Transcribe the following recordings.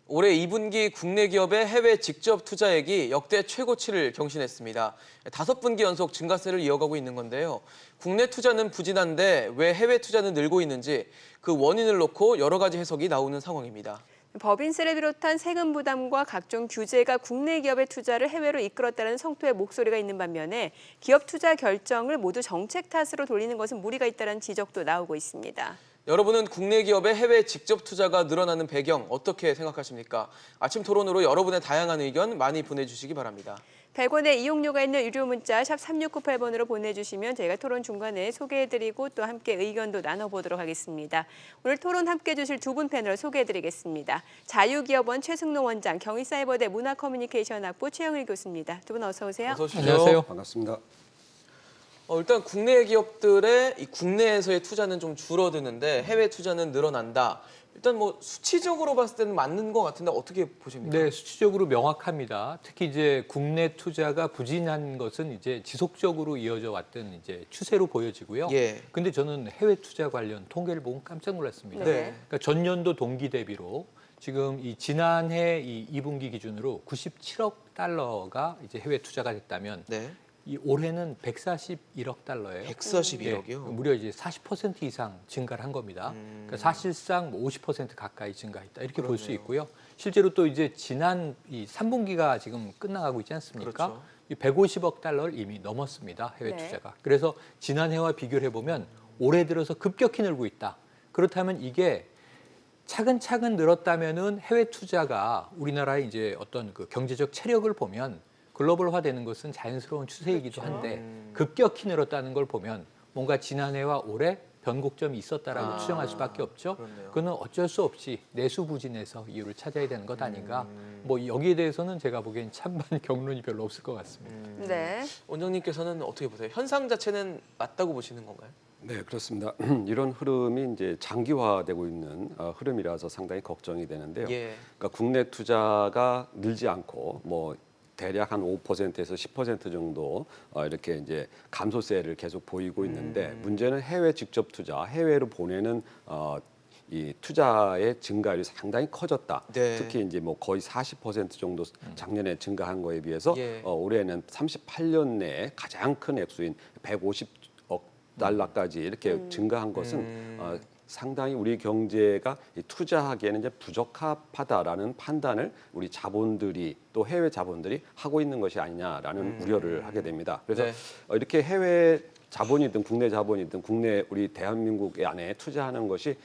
올해 2분기 국내 기업의 해외 직접 투자액이 역대 최고치를 경신했습니다. 5분기 연속 증가세를 이어가고 있는 건데요. 국내 투자는 부진한데 왜 해외 투자는 늘고 있는지 그 원인을 놓고 여러 가지 해석이 나오는 상황입니다. 법인세를 비롯한 세금 부담과 각종 규제가 국내 기업의 투자를 해외로 이끌었다는 성토의 목소리가 있는 반면에 기업 투자 결정을 모두 정책 탓으로 돌리는 것은 무리가 있다는 지적도 나오고 있습니다. 여러분은 국내 기업의 해외 직접 투자가 늘어나는 배경 어떻게 생각하십니까? 아침 토론으로 여러분의 다양한 의견 많이 보내주시기 바랍니다. 100원의 이용료가 있는 유료 문자 샵 3698번으로 보내주시면 저희가 토론 중간에 소개해드리고 또 함께 의견도 나눠보도록 하겠습니다. 오늘 토론 함께해 주실 두 분 패널 소개해드리겠습니다. 자유기업원 최승로 원장, 경희사이버대 문화커뮤니케이션학부 최영일 교수입니다. 두 분 어서 오세요. 어서 오십시오. 안녕하세요. 반갑습니다. 일단 국내 기업들의 이 국내에서의 투자는 좀 줄어드는데 해외 투자는 늘어난다. 일단 뭐 수치적으로 봤을 때는 맞는 것 같은데 어떻게 보십니까? 네, 수치적으로 명확합니다. 특히 이제 국내 투자가 부진한 것은 이제 지속적으로 이어져 왔던 이제 추세로 보여지고요. 예. 근데 저는 해외 투자 관련 통계를 보고 깜짝 놀랐습니다. 네. 그러니까 전년도 동기 대비로 지금 이 지난해 이 2분기 기준으로 97억 달러가 이제 해외 투자가 됐다면 네. 이 올해는 141억 달러예요. 141억이요? 무려 이제 40% 이상 증가를 한 겁니다. 그러니까 사실상 50% 가까이 증가했다 이렇게 볼 수 그러네요. 있고요. 실제로 또 이제 지난 이 3분기가 지금 끝나가고 있지 않습니까? 그렇죠. 이 150억 달러를 이미 넘었습니다. 해외 네. 투자가. 그래서 지난해와 비교를 해보면 올해 들어서 급격히 늘고 있다. 그렇다면 이게 차근차근 늘었다면은 해외 투자가 우리나라의 이제 어떤 그 경제적 체력을 보면 글로벌화되는 것은 자연스러운 추세이기도 한데 급격히 늘었다는 걸 보면 뭔가 지난해와 올해 변곡점이 있었다라고 추정할 수밖에 없죠. 그렇네요. 그거는 어쩔 수 없이 내수 부진에서 이유를 찾아야 되는 것 아닌가. 뭐 여기에 대해서는 제가 보기엔 찬반 경론이 별로 없을 것 같습니다. 네. 원장님께서는 어떻게 보세요? 현상 자체는 맞다고 보시는 건가요? 네, 그렇습니다. 이런 흐름이 이제 장기화되고 있는 흐름이라서 상당히 걱정이 되는데요. 예. 그러니까 국내 투자가 늘지 않고 뭐 대략 한 5%에서 10% 정도 이렇게 이제 감소세를 계속 보이고 있는데 문제는 해외 직접 투자, 해외로 보내는 이 투자의 증가율이 상당히 커졌다. 네. 특히 이제 뭐 거의 40% 정도 작년에 증가한 거에 비해서 예. 올해는 38년 내에 가장 큰 액수인 150억 달러까지 이렇게 증가한 것은 상당히 우리 경제가 이 투자하기에는 이제 부적합하다라는 판단을 우리 자본들이 또 해외 자본들이 하고 있는 것이 아니냐라는 우려를 하게 됩니다. 그래서 네. 이렇게 해외 자본이든 국내 자본이든 국내 우리 대한민국 안에 투자하는 것이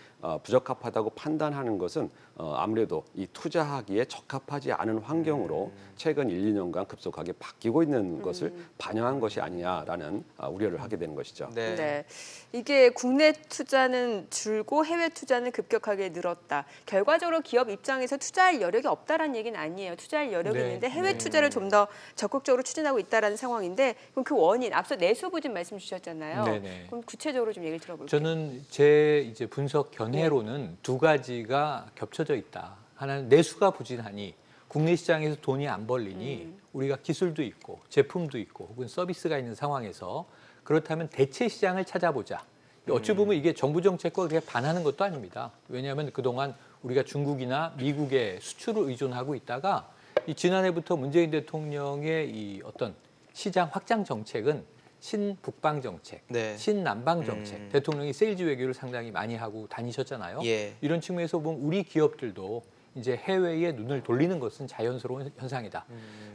부적합하다고 판단하는 것은 아무래도 이 투자하기에 적합하지 않은 환경으로 최근 1, 2년간 급속하게 바뀌고 있는 것을 반영한 것이 아니냐라는 우려를 하게 되는 것이죠. 네. 네. 이게 국내 투자는 줄고 해외 투자는 급격하게 늘었다. 결과적으로 기업 입장에서 투자할 여력이 없다라는 얘기는 아니에요. 투자할 여력이 네. 있는데 해외 투자를 좀 더 적극적으로 추진하고 있다라는 상황인데 그럼 그 원인 앞서 내수 부진 말씀 주셨잖아요. 네네. 그럼 구체적으로 좀 얘기를 들어볼게요. 저는 제 이제 분석 견해로는 두 가지가 겹쳐져 있다. 하나는 내수가 부진하니 국내 시장에서 돈이 안 벌리니 우리가 기술도 있고 제품도 있고 혹은 서비스가 있는 상황에서 그렇다면 대체 시장을 찾아보자. 어찌 보면 이게 정부 정책과 그렇게 반하는 것도 아닙니다. 왜냐하면 그동안 우리가 중국이나 미국에 수출을 의존하고 있다가 이 지난해부터 문재인 대통령의 이 어떤 시장 확장 정책은 신북방 정책, 네. 신남방 정책, 대통령이 세일즈 외교를 상당히 많이 하고 다니셨잖아요. 예. 이런 측면에서 보면 우리 기업들도 이제 해외에 눈을 돌리는 것은 자연스러운 현상이다.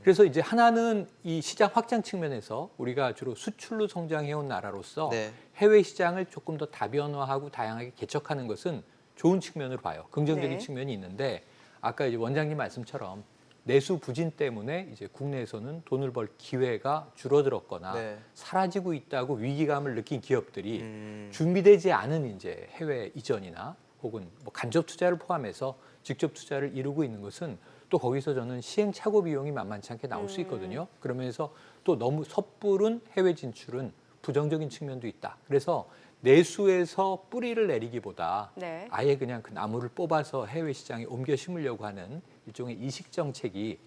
그래서 이제 하나는 이 시장 확장 측면에서 우리가 주로 수출로 성장해온 나라로서 네. 해외 시장을 조금 더 다변화하고 다양하게 개척하는 것은 좋은 측면으로 봐요. 긍정적인 네. 측면이 있는데 아까 이제 원장님 말씀처럼 내수 부진 때문에 이제 국내에서는 돈을 벌 기회가 줄어들었거나 네. 사라지고 있다고 위기감을 느낀 기업들이 준비되지 않은 이제 해외 이전이나 혹은 뭐 간접 투자를 포함해서 직접 투자를 이루고 있는 것은 또 거기서 저는 시행착오 비용이 만만치 않게 나올 수 있거든요. 그러면서 또 너무 섣부른 해외 진출은 부정적인 측면도 있다. 그래서 내수에서 뿌리를 내리기보다 네. 아예 그냥 그 나무를 뽑아서 해외 시장에 옮겨 심으려고 하는 일종의 이식 정책이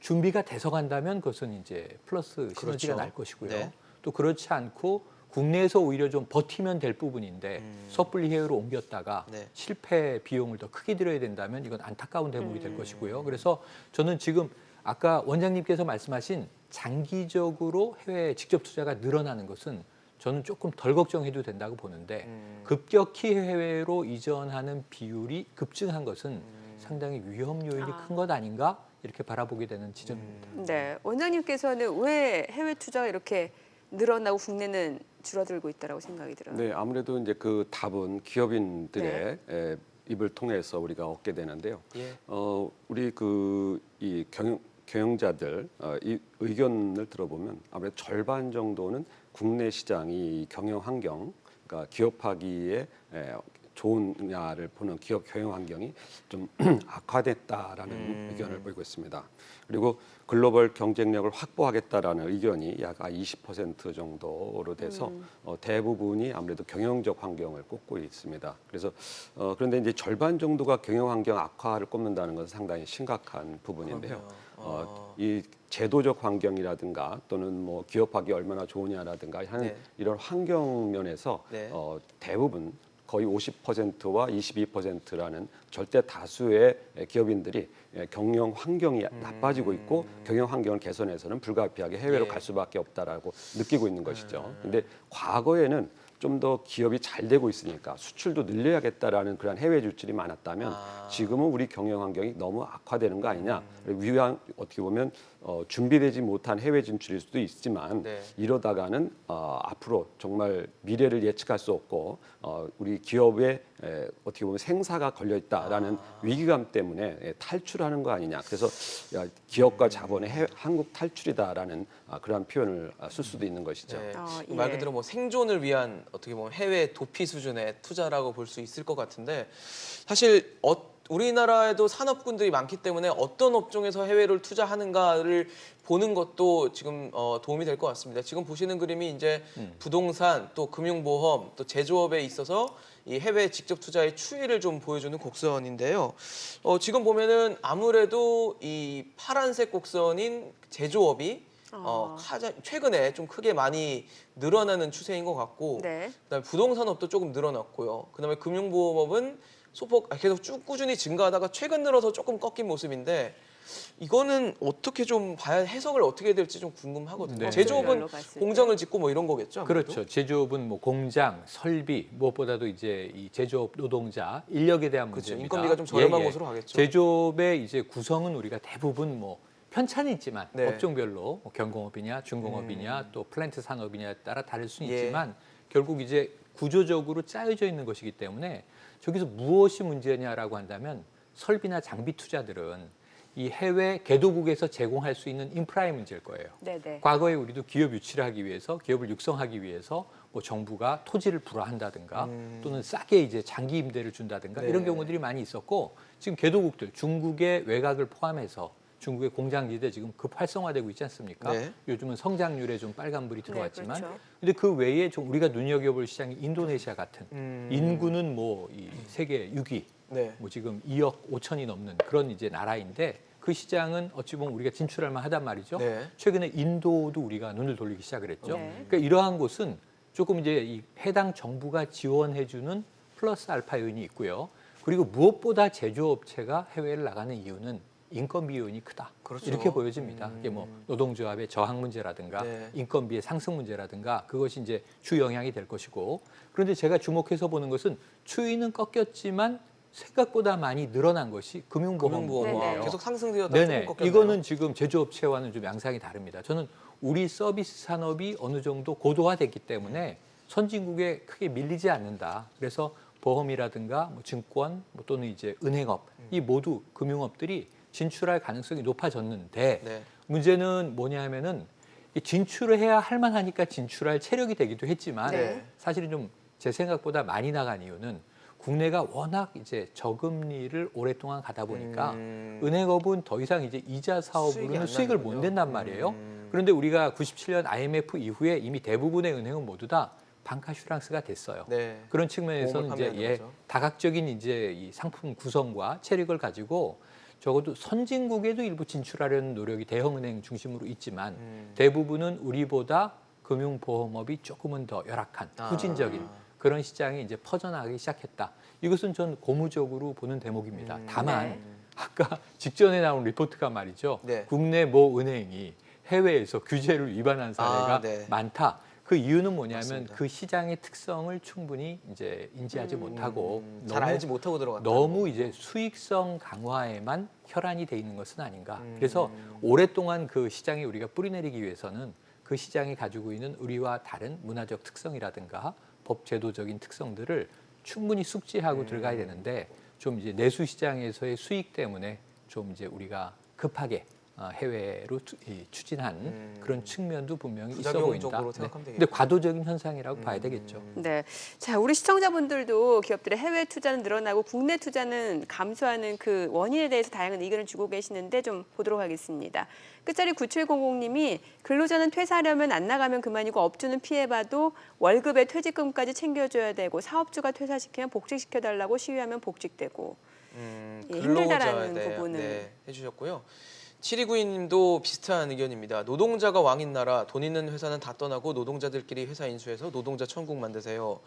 준비가 돼서 간다면 그것은 이제 플러스 시너지가 그렇죠. 날 것이고요. 네. 또 그렇지 않고 국내에서 오히려 좀 버티면 될 부분인데 섣불리 해외로 옮겼다가 네. 실패 비용을 더 크게 들여야 된다면 이건 안타까운 대목이 될 것이고요. 그래서 저는 지금 아까 원장님께서 말씀하신 장기적으로 해외 직접 투자가 늘어나는 것은 저는 조금 덜 걱정해도 된다고 보는데 급격히 해외로 이전하는 비율이 급증한 것은 상당히 위험 요인이 큰 것 아닌가 이렇게 바라보게 되는 지점입니다. 네, 원장님께서는 왜 해외 투자가 이렇게 늘어나고 국내는 줄어들고 있다라고 생각이 들어요? 네, 아무래도 이제 그 답은 기업인들의 입을 통해서 우리가 얻게 되는데요. 예. 우리 이 경영자들 이 의견을 들어보면 아무래도 절반 정도는 국내 시장이 경영 환경, 그러니까 기업하기에 좋으냐를 보는 기업 경영 환경이 좀 악화됐다라는 의견을 보이고 있습니다. 그리고 글로벌 경쟁력을 확보하겠다라는 의견이 약 20% 정도로 돼서 대부분이 아무래도 경영적 환경을 꼽고 있습니다. 그래서 그런데 이제 절반 정도가 경영 환경 악화를 꼽는다는 것은 상당히 심각한 부분인데요. 이 제도적 환경이라든가 또는 뭐 기업하기 얼마나 좋으냐라든가 하는 네. 이런 환경 면에서 네. 대부분 거의 50%와 22%라는 절대 다수의 기업인들이 경영 환경이 나빠지고 있고 경영 환경을 개선해서는 불가피하게 해외로 예. 갈 수밖에 없다라고 느끼고 있는 것이죠. 근데 과거에는 좀 더 기업이 잘 되고 있으니까 수출도 늘려야겠다라는 그런 해외 주출이 많았다면 지금은 우리 경영 환경이 너무 악화되는 거 아니냐. 위한 어떻게 보면 준비되지 못한 해외 진출일 수도 있지만 네. 이러다가는 앞으로 정말 미래를 예측할 수 없고 우리 기업의 어떻게 보면 생사가 걸려 있다라는 위기감 때문에 탈출하는 거 아니냐. 그래서 기업과 자본의 한국 탈출이다라는 그러한 표현을 쓸 수도 있는 것이죠. 네. 예. 말 그대로 뭐 생존을 위한 어떻게 보면 해외 도피 수준의 투자라고 볼 수 있을 것 같은데 사실 우리나라에도 산업군들이 많기 때문에 어떤 업종에서 해외를 투자하는가를 보는 것도 지금 도움이 될 것 같습니다. 지금 보시는 그림이 이제 부동산 또 금융보험 또 제조업에 있어서 이 해외 직접 투자의 추이를 좀 보여주는 곡선인데요. 지금 보면은 아무래도 이 파란색 곡선인 제조업이 가장 최근에 좀 크게 많이 늘어나는 추세인 것 같고 네. 그다음에 부동산업도 조금 늘어났고요. 그다음에 금융보험업은 소폭 계속 쭉 꾸준히 증가하다가 최근 들어서 조금 꺾인 모습인데 이거는 어떻게 좀 봐야 해석을 어떻게 해야 될지 좀 궁금하거든요. 네. 제조업은 별로 봤을 때. 공장을 짓고 뭐 이런 거겠죠? 아무래도? 그렇죠. 제조업은 뭐 공장, 설비 무엇보다도 이제 이 제조업 노동자 인력에 대한 그렇죠. 문제입니다. 인건비가 좀 저렴한 예, 예. 곳으로 가겠죠. 제조업의 이제 구성은 우리가 대부분 뭐 편차는 있지만 네. 업종별로 뭐 경공업이냐, 중공업이냐, 또 플랜트 산업이냐에 따라 다를 수는 예. 있지만 결국 이제 구조적으로 짜여져 있는 것이기 때문에 저기서 무엇이 문제냐라고 한다면 설비나 장비 투자들은 이 해외 개도국에서 제공할 수 있는 인프라의 문제일 거예요. 네네. 과거에 우리도 기업 유치를 하기 위해서 기업을 육성하기 위해서 뭐 정부가 토지를 불화한다든가 또는 싸게 이제 장기 임대를 준다든가 네. 이런 경우들이 많이 있었고 지금 개도국들 중국의 외곽을 포함해서 중국의 공장지대 지금 급 활성화되고 있지 않습니까? 네. 요즘은 성장률에 좀 빨간불이 들어왔지만 그렇죠. 근데 그 외에 좀 우리가 눈여겨볼 시장이 인도네시아 같은 인구는 뭐 이 세계 6위 네. 뭐 지금 2억 5천이 넘는 그런 이제 나라인데 그 시장은 어찌 보면 우리가 진출할 만하단 말이죠. 네. 최근에 인도도 우리가 눈을 돌리기 시작을 했죠. 네. 그러니까 이러한 곳은 조금 이제 이 해당 정부가 지원해주는 플러스 알파 요인이 있고요. 그리고 무엇보다 제조업체가 해외를 나가는 이유는 인건비 요인이 크다. 그렇죠. 이렇게 보여집니다. 이게 뭐 노동조합의 저항 문제라든가 네. 인건비의 상승 문제라든가 그것이 이제 주 영향이 될 것이고 그런데 제가 주목해서 보는 것은 추이는 꺾였지만 생각보다 많이 늘어난 것이 금융보험이에요. 금융보험 계속 상승되었다 네네. 조금 꺾였네요. 이거는 지금 제조업체와는 좀 양상이 다릅니다. 저는 우리 서비스 산업이 어느 정도 고도화됐기 때문에 선진국에 크게 밀리지 않는다. 그래서 보험이라든가 뭐 증권 뭐 또는 이제 은행업 이 모두 금융업들이 진출할 가능성이 높아졌는데 네. 문제는 뭐냐 하면은 이 진출을 해야 할 만하니까 진출할 체력이 되기도 했지만 네. 사실은 좀 제 생각보다 많이 나간 이유는 국내가 워낙 이제 저금리를 오랫동안 가다 보니까 은행업은 더 이상 이제 이자 수익이 사업으로는 안 수익을 못 나는군요. 낸단 말이에요. 그런데 우리가 97년 IMF 이후에 이미 대부분의 은행은 모두 다 방카슈랑스가 됐어요. 네. 그런 측면에서는 보험을 이제 판매하는 거죠. 다각적인 이제 이 상품 구성과 체력을 가지고 적어도 선진국에도 일부 진출하려는 노력이 대형은행 중심으로 있지만 대부분은 우리보다 금융보험업이 조금은 더 열악한 후진적인 그런 시장이 이제 퍼져나가기 시작했다. 이것은 전 고무적으로 보는 대목입니다. 다만 네. 아까 직전에 나온 리포트가 말이죠. 네. 국내 모 은행이 해외에서 규제를 위반한 사례가 네. 많다. 그 이유는 뭐냐면 맞습니다. 그 시장의 특성을 충분히 이제 인지하지 못하고 잘 알지 못하고 들어갔다. 너무 이제 수익성 강화에만 혈안이 돼 있는 것은 아닌가. 그래서 오랫동안 그 시장에 우리가 뿌리내리기 위해서는 그 시장이 가지고 있는 우리와 다른 문화적 특성이라든가 법 제도적인 특성들을 충분히 숙지하고 들어가야 되는데 좀 이제 내수 시장에서의 수익 때문에 좀 이제 우리가 급하게 해외로 추진한 그런 측면도 분명히 있어 보인다. 부작용적으로 네. 생각하면 근데 되겠죠. 과도적인 현상이라고 봐야 되겠죠. 네. 자, 우리 시청자분들도 기업들의 해외 투자는 늘어나고 국내 투자는 감소하는 그 원인에 대해서 다양한 의견을 주고 계시는데 좀 보도록 하겠습니다. 끝자리 9700님이 근로자는 퇴사하려면 안 나가면 그만이고 업주는 피해봐도 월급에 퇴직금까지 챙겨줘야 되고 사업주가 퇴사시키면 복직시켜달라고 시위하면 복직되고 예, 힘들다라는 부분을 네, 해주셨고요. 7292님도 비슷한 의견입니다. 노동자가 왕인 나라, 돈 있는 회사는 다 떠나고 노동자들끼리 회사 인수해서 노동자 천국 만드세요.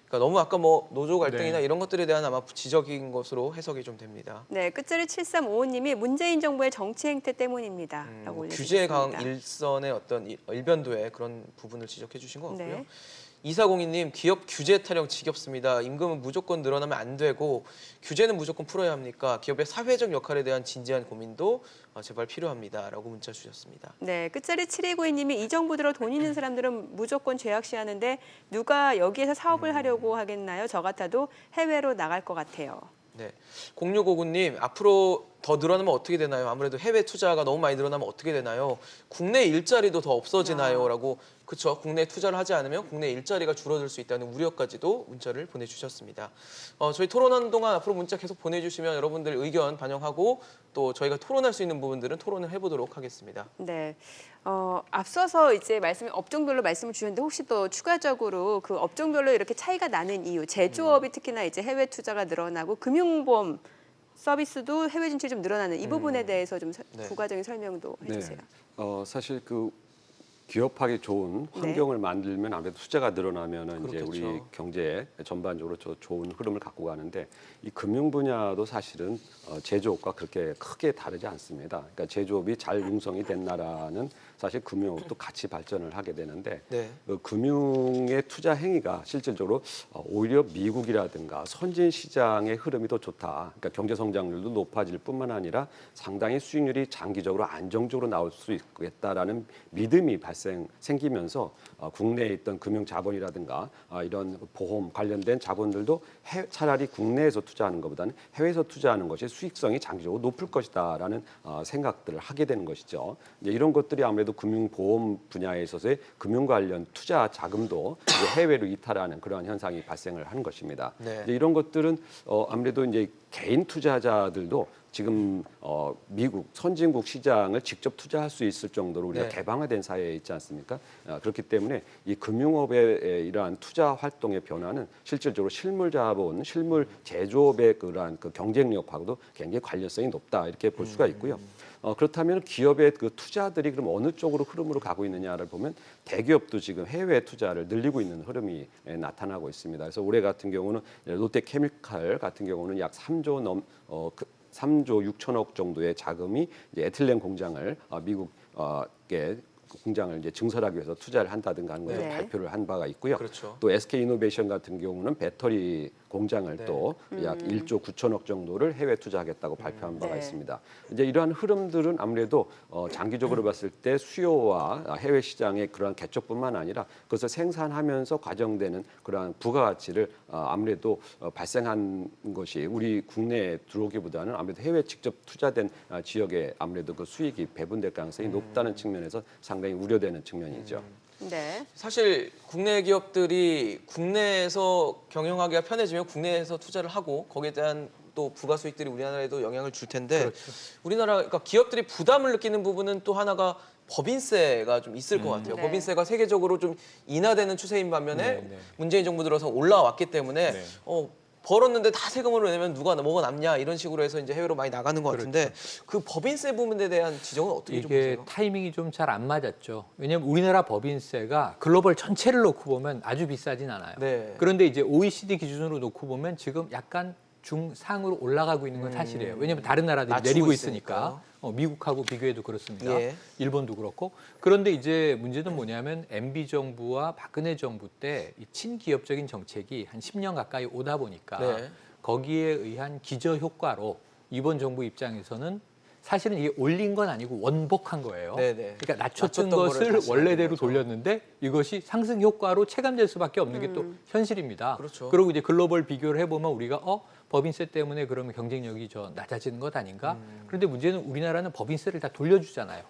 그러니까 너무 아까 뭐 노조 갈등이나 네. 이런 것들에 대한 아마 지적인 것으로 해석이 좀 됩니다. 네, 끝자리 7355님이 문재인 정부의 정치 행태 때문입니다. 라고 규제 올려주셨습니다. 강 일선의 어떤 일변도의 그런 부분을 지적해 주신 것 같고요. 네. 2402님, 기업 규제 타령 지겹습니다. 임금은 무조건 늘어나면 안 되고 규제는 무조건 풀어야 합니까? 기업의 사회적 역할에 대한 진지한 고민도 제발 필요합니다. 라고 문자 주셨습니다. 네, 끝자리 7292님이 이 정부 들어 돈 있는 사람들은 무조건 죄악시하는데 누가 여기에서 사업을 하려고 하겠나요? 저 같아도 해외로 나갈 것 같아요. 네, 0659님, 앞으로 더 늘어나면 어떻게 되나요? 아무래도 해외 투자가 너무 많이 늘어나면 어떻게 되나요? 국내 일자리도 더 없어지나요? 라고 그렇죠. 국내 투자를 하지 않으면 국내 일자리가 줄어들 수 있다는 우려까지도 문자를 보내주셨습니다. 저희 토론하는 동안 앞으로 문자 계속 보내주시면 여러분들 의견 반영하고 또 저희가 토론할 수 있는 부분들은 토론을 해보도록 하겠습니다. 네, 앞서서 이제 업종별로 말씀을 주셨는데 혹시 또 추가적으로 그 업종별로 이렇게 차이가 나는 이유, 제조업이 특히나 이제 해외 투자가 늘어나고 금융보험 서비스도 해외 진출이 좀 늘어나는 이 부분에 대해서 좀 네. 부가적인 설명도 해주세요. 사실 그 기업하기 좋은 환경을 만들면 아무래도 투자가 늘어나면은 이제 우리 그렇겠죠. 경제 전반적으로 좋은 흐름을 갖고 가는데 이 금융 분야도 사실은 제조업과 그렇게 크게 다르지 않습니다. 그러니까 제조업이 잘 융성이 된 나라는 사실 금융업도 같이 발전을 하게 되는데 네. 그 금융의 투자 행위가 실질적으로 오히려 미국이라든가 선진 시장의 흐름이 더 좋다. 그러니까 경제 성장률도 높아질 뿐만 아니라 상당히 수익률이 장기적으로 안정적으로 나올 수 있겠다라는 믿음이 생기면서 국내에 있던 금융 자본이라든가 이런 보험 관련된 자본들도 차라리 국내에서 투자하는 것보다는 해외에서 투자하는 것이 수익성이 장기적으로 높을 것이다라는 생각들을 하게 되는 것이죠. 이제 이런 것들이 아무래도 금융보험 분야에 있어서의 금융 관련 투자 자금도 이제 해외로 이탈하는 그러한 현상이 발생을 하는 것입니다. 네. 이제 이런 것들은 아무래도 이제 개인 투자자들도 지금 미국 선진국 시장을 직접 투자할 수 있을 정도로 우리가 네. 개방화된 사회에 있지 않습니까? 그렇기 때문에 이 금융업의 이러한 투자 활동의 변화는 실질적으로 실물 자본, 실물 제조업의 그러한 그 경쟁력하고도 굉장히 관련성이 높다 이렇게 볼 수가 있고요. 그렇다면 기업의 그 투자들이 그럼 어느 쪽으로 흐름으로 가고 있느냐를 보면 대기업도 지금 해외 투자를 늘리고 있는 흐름이 나타나고 있습니다. 그래서 올해 같은 경우는 롯데케미칼 같은 경우는 약 3조 6천억 정도의 자금이 이제 에틸렌 공장을 미국에 공장을 이제 증설하기 위해서 투자를 한다든가 하는 것을 네. 발표를 한 바가 있고요. 그렇죠. 또 SK이노베이션 같은 경우는 배터리 공장을 네. 또 약 1조 9천억 정도를 해외 투자하겠다고 발표한 바가 네. 있습니다. 이제 이러한 흐름들은 아무래도 장기적으로 봤을 때 수요와 해외 시장의 그러한 개척뿐만 아니라 그것을 생산하면서 과정되는 그러한 부가가치를 아무래도 발생한 것이 우리 국내에 들어오기보다는 아무래도 해외 직접 투자된 지역에 아무래도 그 수익이 배분될 가능성이 높다는 측면에서 상당히 우려되는 측면이죠. 네. 사실 국내 기업들이 국내에서 경영하기가 편해지면 국내에서 투자를 하고 거기에 대한 또 부가 수익들이 우리나라에도 영향을 줄 텐데 그렇죠. 우리나라 그러니까 기업들이 부담을 느끼는 부분은 또 하나가 법인세가 좀 있을 것 같아요. 네. 법인세가 세계적으로 좀 인하되는 추세인 반면에 네. 문재인 정부 들어서 올라왔기 때문에 네. 벌었는데 다 세금으로 내면 누가 뭐가 남냐 이런 식으로 해서 이제 해외로 많이 나가는 것 같은데 그 법인세 부분에 대한 지적은 어떻게 좀 이게 보세요? 타이밍이 좀 잘 안 맞았죠. 왜냐하면 우리나라 법인세가 글로벌 전체를 놓고 보면 아주 비싸진 않아요. 네. 그런데 이제 OECD 기준으로 놓고 보면 지금 약간 중상으로 올라가고 있는 건 사실이에요. 왜냐하면 다른 나라들이 낮추고 내리고 있으니까. 있으니까 미국하고 비교해도 그렇습니다. 예. 일본도 그렇고. 그런데 이제 문제는 뭐냐면 MB 정부와 박근혜 정부 때 이 친기업적인 정책이 한 10년 가까이 오다 보니까 네. 거기에 의한 기저 효과로 이번 정부 입장에서는 사실은 이게 올린 건 아니고 원복한 거예요. 네네. 그러니까 낮췄던 거를 것을 다시 원래대로 하는 거죠. 돌렸는데 이것이 상승 효과로 체감될 수밖에 없는 게 또 현실입니다. 그렇죠. 그리고 이제 글로벌 비교를 해보면 우리가 법인세 때문에 그러면 경쟁력이 낮아지는 것 아닌가? 그런데 문제는 우리나라는 법인세를 다 돌려주잖아요.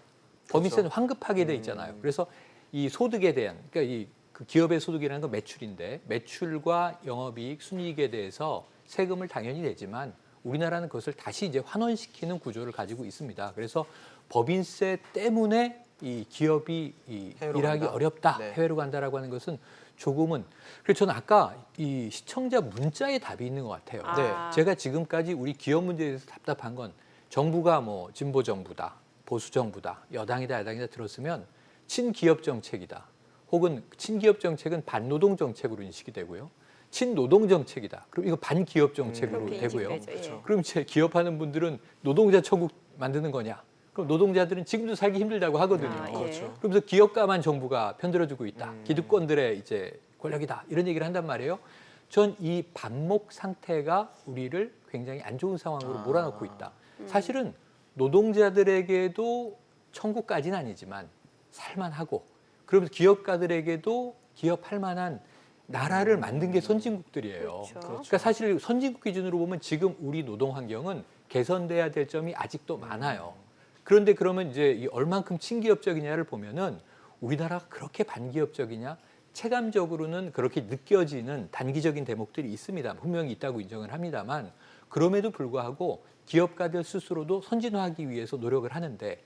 법인세는 환급하게 돼 있잖아요. 그래서 이 소득에 대한 그러니까 그 기업의 소득이라는 건 매출인데 매출과 영업이익, 순이익에 대해서 세금을 당연히 내지만 우리나라는 그것을 다시 이제 환원시키는 구조를 가지고 있습니다. 그래서 법인세 때문에 이 기업이 해외로 일하기 간다. 어렵다, 네. 해외로 간다라고 하는 것은 조금은 그래서 저는 아까 이 시청자 문자에 답이 있는 것 같아요. 아. 제가 지금까지 우리 기업 문제에 대해서 답답한 건 정부가 뭐 진보 정부다, 보수 정부다, 여당이다, 야당이다 들었으면 친기업 정책이다. 혹은 친기업 정책은 반노동 정책으로 인식이 되고요. 친노동 정책이다. 그럼 이거 반기업 정책으로 그렇게 되고요. 인식되죠. 예. 그럼 제 기업하는 분들은 노동자 천국 만드는 거냐? 그럼 노동자들은 지금도 살기 힘들다고 하거든요. 아, 예. 그렇죠. 그러면서 기업가만 정부가 편들어주고 있다. 기득권들의 이제 권력이다. 이런 얘기를 한단 말이에요. 전 이 반목 상태가 우리를 굉장히 안 좋은 상황으로 몰아넣고 있다. 사실은 노동자들에게도 천국까지는 아니지만 살만하고 그러면서 기업가들에게도 기업할 만한 나라를 만든 게 선진국들이에요. 그렇죠. 그러니까 사실 선진국 기준으로 보면 지금 우리 노동 환경은 개선돼야 될 점이 아직도 많아요. 그런데 그러면 이제 이 얼만큼 친기업적이냐를 보면은 우리나라가 그렇게 반기업적이냐? 체감적으로는 그렇게 느껴지는 단기적인 대목들이 있습니다. 분명히 있다고 인정을 합니다만 그럼에도 불구하고 기업가들 스스로도 선진화하기 위해서 노력을 하는데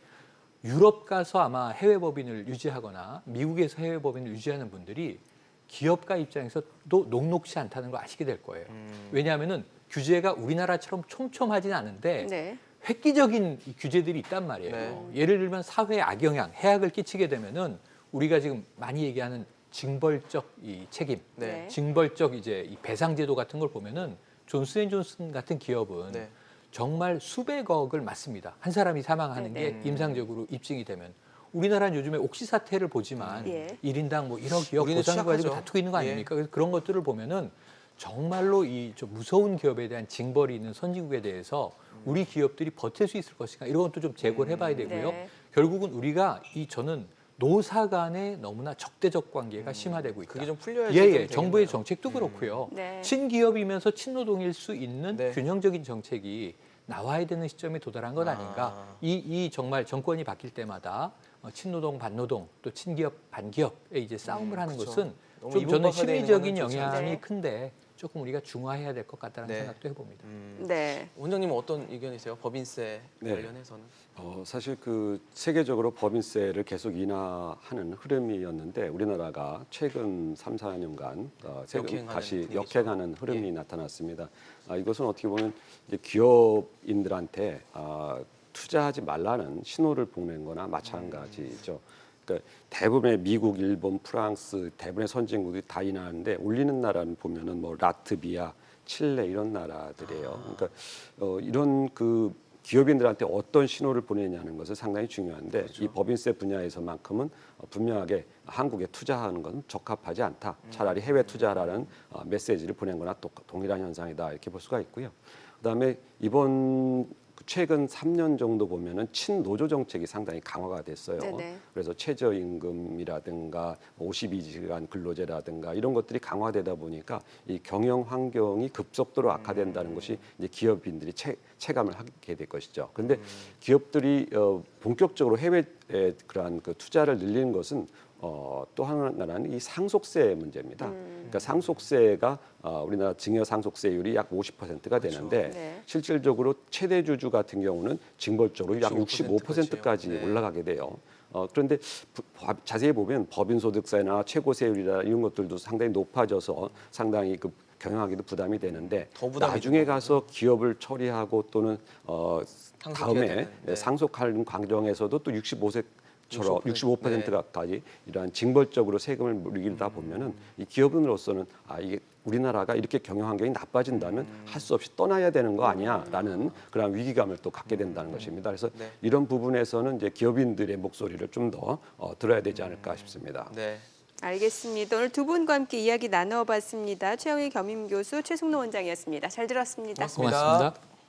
유럽 가서 아마 해외 법인을 유지하거나 미국에서 해외 법인을 유지하는 분들이 기업가 입장에서도 녹록지 않다는 걸 아시게 될 거예요. 왜냐하면은 규제가 우리나라처럼 촘촘하진 않은데 네. 획기적인 이 규제들이 있단 말이에요. 네. 예를 들면 사회에 악영향, 해악을 끼치게 되면은 우리가 지금 많이 얘기하는 징벌적 이 책임, 네. 징벌적 이제 이 배상제도 같은 걸 보면은 존슨앤존슨 같은 기업은 네. 정말 수백억을 맞습니다. 한 사람이 사망하는 네, 게 임상적으로 입증이 되면. 우리나라는 요즘에 옥시 사태를 보지만 예. 1인당 뭐 1억, 2억 우리는 보상 가지고 취약하죠. 다투고 있는 거 예. 아닙니까? 그래서 그런 것들을 보면은 정말로 이 좀 무서운 기업에 대한 징벌이 있는 선진국에 대해서 우리 기업들이 버틸 수 있을 것인가 이런 것도 좀 재고를 해봐야 되고요. 네. 결국은 우리가 저는 노사 간에 너무나 적대적 관계가 심화되고 있다. 그게 좀 풀려야지. 예, 좀 예. 되겠네요. 정부의 정책도 그렇고요. 네. 친기업이면서 친노동일 수 있는 네. 균형적인 정책이 나와야 되는 시점에 도달한 것 아닌가. 이 정말 정권이 바뀔 때마다 친노동, 반노동, 또 친기업, 반기업에 이제 싸움을 하는 그쵸. 것은 너무 좀 저는 이분화되어 있는 심리적인 거는 좋지 않죠. 영향이 네. 큰데 조금 우리가 중화해야 될 것 같다는 네. 생각도 해봅니다. 네. 원장님은 어떤 의견이세요? 법인세 네. 관련해서는? 사실 그 세계적으로 법인세를 계속 인하하는 흐름이었는데 우리나라가 최근 3, 4년간 세금 역행하는 다시 분위기죠. 역행하는 흐름이 예. 나타났습니다. 이것은 어떻게 보면 이제 기업인들한테 투자하지 말라는 신호를 보낸 거나 마찬가지죠. 그러니까 대부분의 미국, 일본, 프랑스 대부분의 선진국이 다 인하하는데 올리는 나라는 보면은 뭐 라트비아, 칠레 이런 나라들이에요. 그러니까 이런 그 기업인들한테 어떤 신호를 보내냐는 것은 상당히 중요한데 이 법인세 분야에서만큼은 분명하게 한국에 투자하는 것은 적합하지 않다. 차라리 해외 투자라는 메시지를 보낸 거나 또 동일한 현상이다 이렇게 볼 수가 있고요. 그다음에 이번 최근 3년 정도 보면은 친노조 정책이 상당히 강화가 됐어요. 네네. 그래서 최저임금이라든가 52시간 근로제라든가 이런 것들이 강화되다 보니까 이 경영 환경이 급속도로 악화된다는 것이 이제 기업인들이 체감을 하게 될 것이죠. 그런데 기업들이 본격적으로 해외에 그러한 그 투자를 늘리는 것은 또 하나는 이 상속세 문제입니다. 그러니까 상속세가 우리나라 증여 상속세율이 약 50%가 되는데 네. 실질적으로 최대 주주 같은 경우는 징벌적으로 약 65%까지 네. 올라가게 돼요. 그런데 자세히 보면 법인소득세나 최고세율이나 이런 것들도 상당히 높아져서 상당히 그 경영하기도 부담이 되는데 더 부담이 나중에 되죠. 가서 기업을 처리하고 또는 상속해야 다음에 되는, 네. 상속하는 과정에서도 또 65세처럼 65%, 65%까지 이러한 징벌적으로 세금을 물리다 보면은 이 기업인으로서는 이게 우리나라가 이렇게 경영 환경이 나빠진다면 할 수 없이 떠나야 되는 거 아니야라는 그런 위기감을 또 갖게 된다는 것입니다. 그래서 네. 이런 부분에서는 이제 기업인들의 목소리를 좀 더 들어야 되지 않을까 싶습니다. 네. 알겠습니다. 오늘 두 분과 함께 이야기 나눠봤습니다. 최영희 겸임교수, 최승로 원장이었습니다. 잘 들었습니다. 고맙습니다. 고맙습니다.